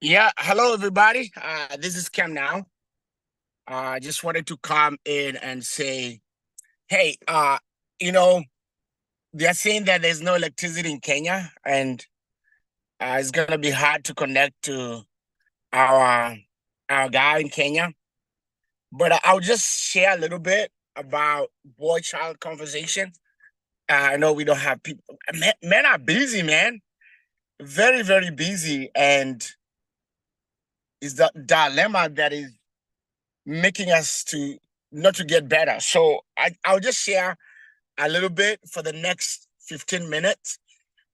Yeah, hello everybody. This is Cam now. I just wanted to come in and say, hey, you know, they're saying that there's no electricity in Kenya, and it's gonna be hard to connect to our our guy in Kenya. But I'll just share a little bit about boy-child conversation. I know we don't have people. Men are busy, man. Very, very busy, and is the dilemma that is making us to not to get better. So I'll just share a little bit for the next 15 minutes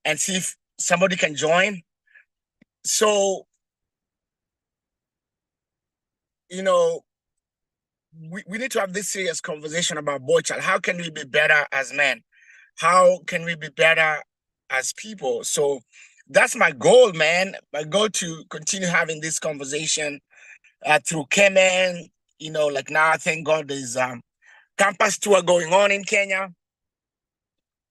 and see if somebody can join. So, you know, we need to have this serious conversation about boy child. How can we be better as men? How can we be better as people? So that's my goal, man. My goal to continue having this conversation through Kemen. Like now, thank God there's campus tour going on in Kenya.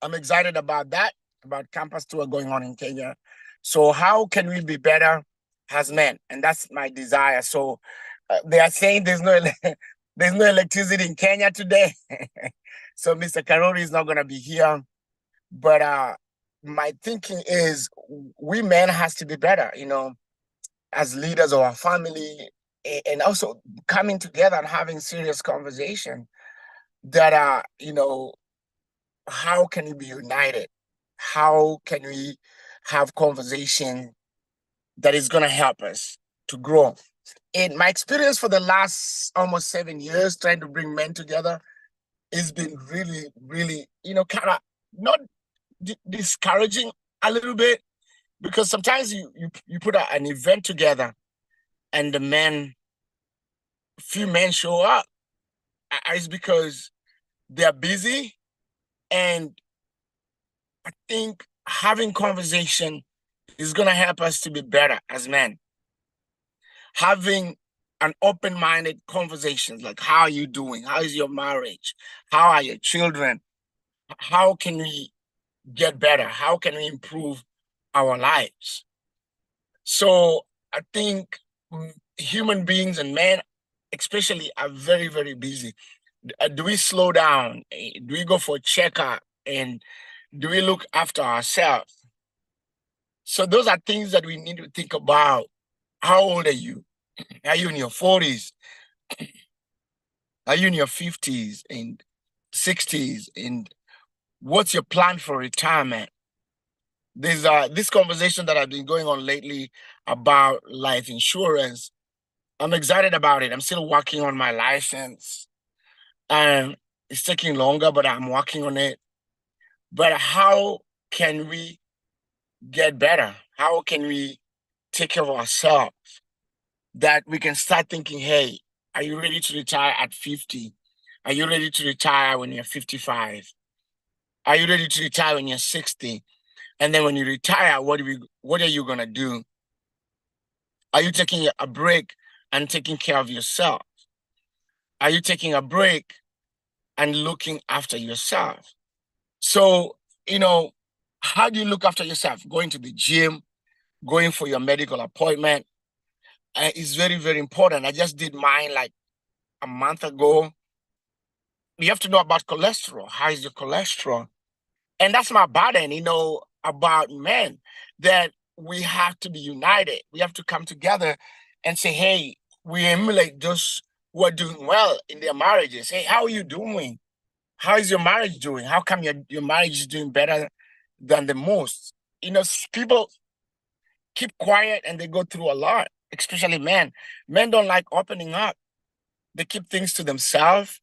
I'm excited about that, about campus tour going on in Kenya. So how can we be better as men? And that's my desire. So they are saying there's no electricity in Kenya today. So Mr. Karori is not going to be here. But my thinking is we men has to be better, as leaders of our family, and also coming together and having serious conversation that are, how can we be united? How can we have conversation that is going to help us to grow? In my experience for the last almost 7 years, trying to bring men together, it's been really, really, kind of not discouraging a little bit because sometimes you put an event together and few men show up. It's because they're busy, and I think having conversation is going to help us to be better as men. Having an open-minded conversations like how are you doing? How is your marriage? How are your children? How can we get better? How can we improve our lives? So I think human beings and men especially are very, very busy. Do we slow down? Do we go for a checkup? And do we look after ourselves? So those are things that we need to think about. How old are you? Are you in your 40s? Are you in your 50s and 60s? And what's your plan for retirement? There's this conversation that I've been going on lately about life insurance. I'm excited about it. I'm still working on my license, and it's taking longer, but I'm working on it. But how can we get better? How can we take care of ourselves that we can start thinking, hey, are you ready to retire at 50? Are you ready to retire when you're 55? Are you ready to retire when you're 60? And then when you retire, what are you gonna do? Are you taking a break and taking care of yourself? Are you taking a break and looking after yourself? So, you know, how do you look after yourself? Going to the gym, going for your medical appointment is very, very important. I just did mine like a month ago. You have to know about cholesterol. How is your cholesterol? And that's my burden, about men, that we have to be united. We have to come together and say, hey, we emulate those who are doing well in their marriages. Hey, how are you doing? How is your marriage doing? How come your marriage is doing better than the most? People keep quiet and they go through a lot, especially men. Men don't like opening up. They keep things to themselves.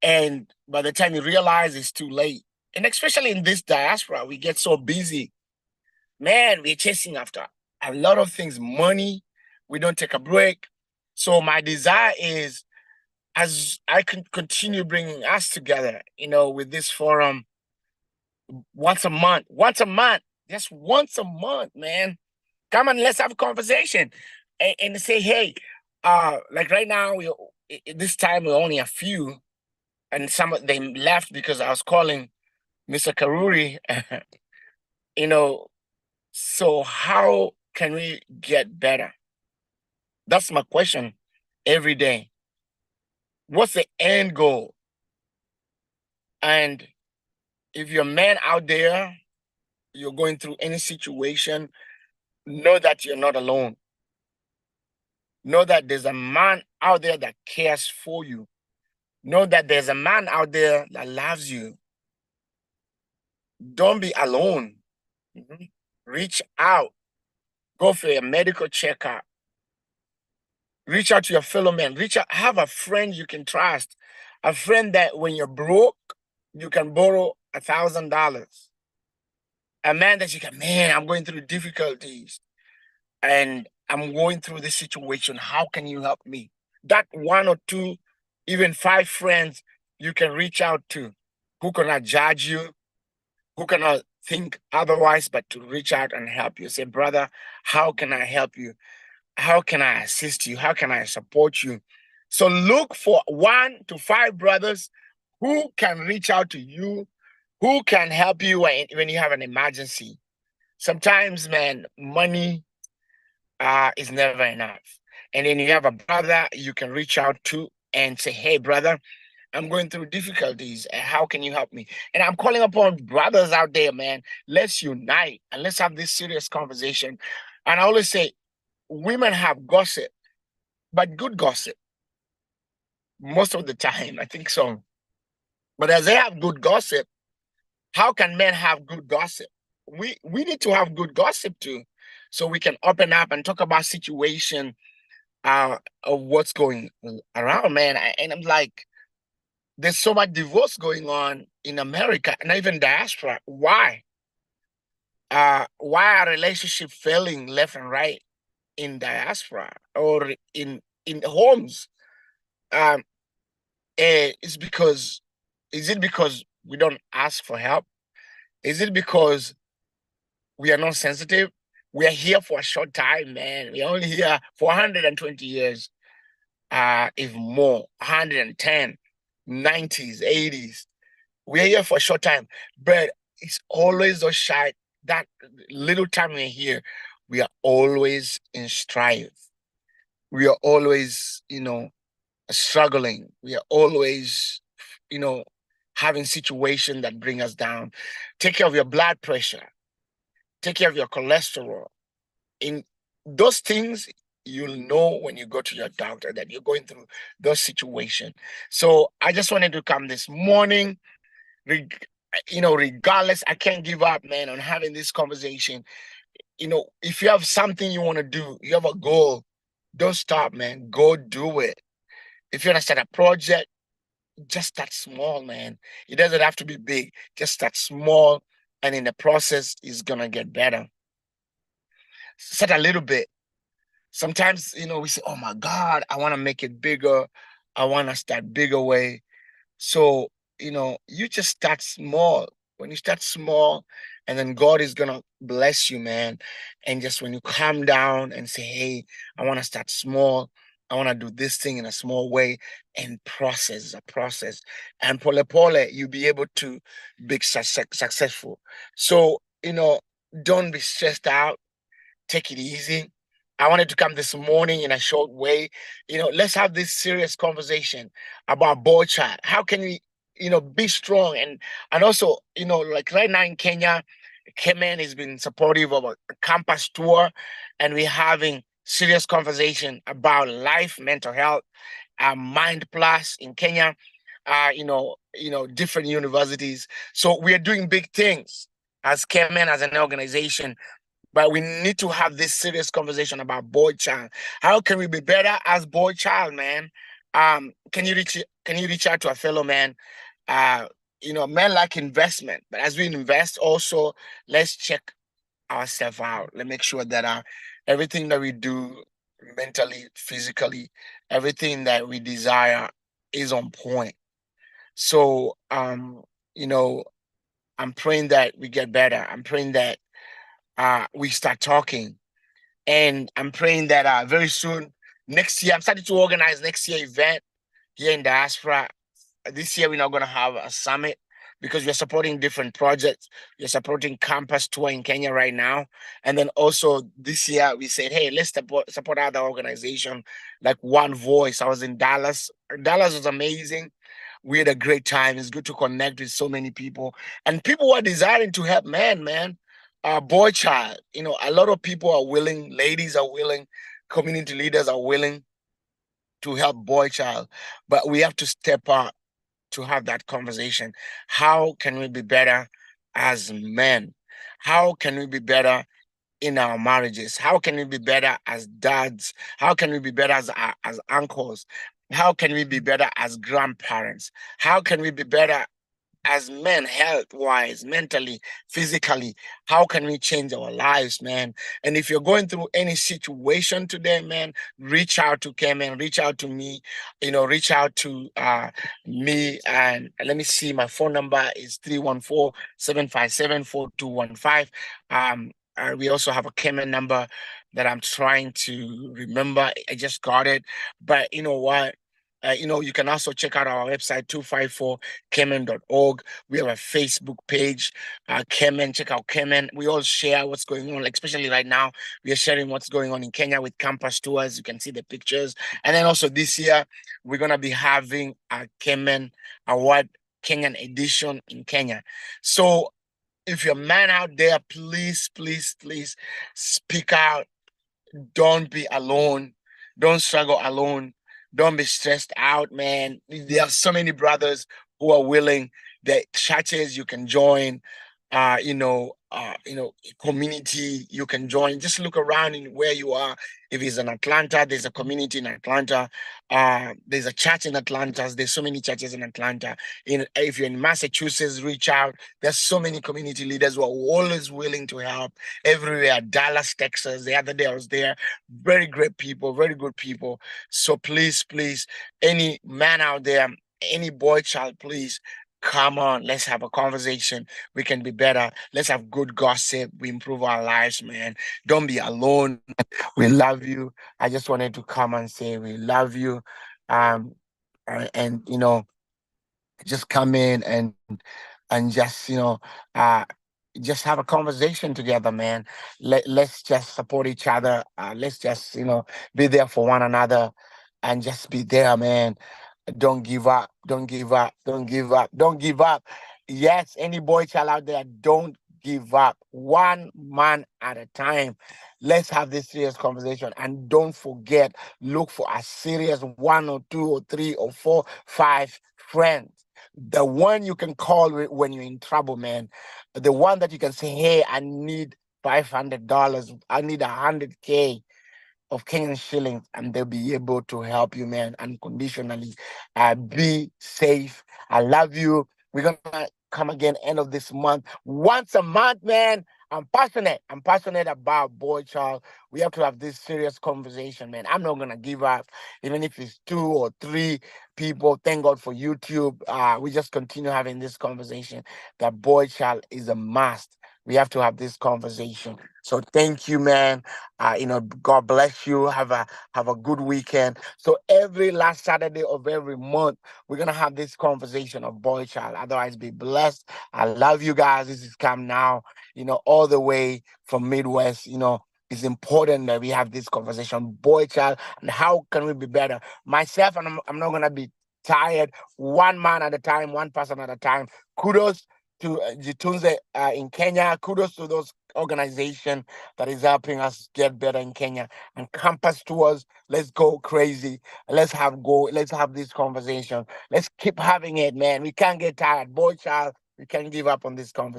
And by the time you realize it's too late. And especially in this diaspora, we get so busy. Man, we're chasing after a lot of things, money. We don't take a break. So my desire is as I can continue bringing us together, with this forum once a month, just once a month, man. Come on, let's have a conversation and say, hey, like right now, this time we're only a few, and some of them left because I was calling Mr. Karuri, you know. So how can we get better? That's my question every day. What's the end goal? And if you're a man out there, you're going through any situation, know that you're not alone. Know that there's a man out there that cares for you. Know that there's a man out there that loves you. Don't be alone. Mhm. Reach out. Go for a medical checkup. Reach out to your fellow man. Reach out. Have a friend you can trust. A friend that when you're broke, you can borrow $1,000. A man that you can, man, I'm going through difficulties and I'm going through this situation. How can you help me? That one or two, even five friends you can reach out to who cannot judge you, who cannot think otherwise, but to reach out and help you. Say, brother, how can I help you? How can I assist you? How can I support you? So look for 1 to 5 brothers who can reach out to you, who can help you when you have an emergency. Sometimes, man, money is never enough. And then you have a brother you can reach out to and say, hey, brother, I'm going through difficulties. How can you help me? And I'm calling upon brothers out there, man. Let's unite and let's have this serious conversation. And I always say, women have gossip, but good gossip most of the time. I think so. But as they have good gossip, how can men have good gossip? We need to have good gossip too, so we can open up and talk about situation of what's going around, man. And I'm like, there's so much divorce going on in America and even diaspora. Why? Why are relationships failing left and right in diaspora or in homes? Um, it's because is it because we don't ask for help? Is it because we are not sensitive? We are here for a short time, man. We're only here for 120 years, if more, 110, 90s, 80s. We're here for a short time, but it's always those shy, that little time we're here, we are always in strife. We are always, struggling. We are always, you know, having situations that bring us down. Take care of your blood pressure. Take care of your cholesterol. In those things, you'll know when you go to your doctor that you're going through those situations. So I just wanted to come this morning, regardless, I can't give up, man, on having this conversation. If you have something you want to do, you have a goal, don't stop, man. Go do it. If you want to start a project, just start small, man. It doesn't have to be big. Just start small, and in the process, it's gonna get better. Start a little bit. Sometimes, we say, "Oh my God, I want to make it bigger. I want to start bigger way." So, you just start small. When you start small, and then God is gonna bless you, man. And just when you calm down and say, "Hey, I want to start small. I want to do this thing in a small way," and process a process, and pole, you'll be able to be successful. So, don't be stressed out. Take it easy. I wanted to come this morning in a short way. Let's have this serious conversation about boy child. How can we, be strong and also, like right now in Kenya, Kemen has been supportive of a campus tour, and we're having serious conversation about life, mental health, Mind Plus in Kenya, different universities. So we are doing big things as Kemen as an organization, but we need to have this serious conversation about boy child. How can we be better as boy child, man? Can you reach out to a fellow man? Men like investment, but as we invest, also let's check ourselves out. Let's make sure that everything that we do mentally, physically, everything that we desire is on point. So, you know, I'm praying that we get better. I'm praying that we start talking. And I'm praying that very soon, next year, I'm starting to organize next year event here in diaspora. This year, we're not going to have a summit, because we're supporting different projects. We're supporting Campus Tour in Kenya right now. And then also this year we said, hey, let's support other organization like One Voice. I was in Dallas. Dallas was amazing. We had a great time. It's good to connect with so many people and people who are desiring to help man. Boy child. A lot of people are willing, ladies are willing, community leaders are willing to help boy child, but we have to step up to have that conversation. How can we be better as men? How can we be better in our marriages? How can we be better as dads? How can we be better as uncles? How can we be better as grandparents? How can we be better as men, health wise, mentally, physically? How can we change our lives, man? And if you're going through any situation today, man, reach out to Kemen, reach out to me, reach out to me. And let me see, my phone number is 314-757-4215. We also have a Kemen number that I'm trying to remember. I just got it. But you know what? You can also check out our website, 254kemen.org. We have a Facebook page, Kemen. Check out Kemen. We all share what's going on, like, especially right now. We are sharing what's going on in Kenya with campus tours. You can see the pictures. And then also this year, we're going to be having a Kemen Award Kenyan edition in Kenya. So if you're a man out there, please, please, please speak out. Don't be alone. Don't struggle alone. Don't be stressed out, man. There are so many brothers who are willing. The churches you can join, community you can join. Just look around in where you are. If it's in Atlanta, there's a community in Atlanta. There's a church in Atlanta. There's so many churches in Atlanta. If you're in Massachusetts, reach out. There's so many community leaders who are always willing to help everywhere. Dallas, Texas. The other day I was there. Very great people, very good people. So please, please, any man out there, any boy child, please come on. Let's have a conversation. We can be better. Let's have good gossip. We improve our lives, man. Don't be alone. We love you. I just wanted to come and say we love you. Um, and just come in and just uh just have a conversation together, man. Let's just support each other. Let's just be there for one another and just be there, man. Don't give up, don't give up, don't give up, don't give up. Yes, any boy child out there, don't give up. One man at a time. Let's have this serious conversation and don't forget, look for a serious one or two or three or four, five friends, the one you can call when you're in trouble, man. The one that you can say, hey, I need $500. I need 100K of Kenyan shillings, and they'll be able to help you, man, unconditionally. Be safe. I love you. We're gonna come again end of this month. Once a month, man. I'm passionate. I'm passionate about boy child. We have to have this serious conversation, man. I'm not gonna give up, even if it's two or three people. Thank God for YouTube. We just continue having this conversation. That boy child is a must. We have to have this conversation. So thank you, man. God bless you. Have a good weekend. So every last Saturday of every month, we're gonna have this conversation of boy child. Otherwise, be blessed. I love you guys. This is Cam now. All the way from Midwest. It's important that we have this conversation, boy child, and how can we be better? Myself, and I'm not gonna be tired. One man at a time, one person at a time. Kudos to Jitunze in Kenya. Kudos to those organization that is helping us get better in Kenya. And campus tours, let's go crazy. Let's have this conversation. Let's keep having it, man. We can't get tired. Boy child, we can't give up on this conversation.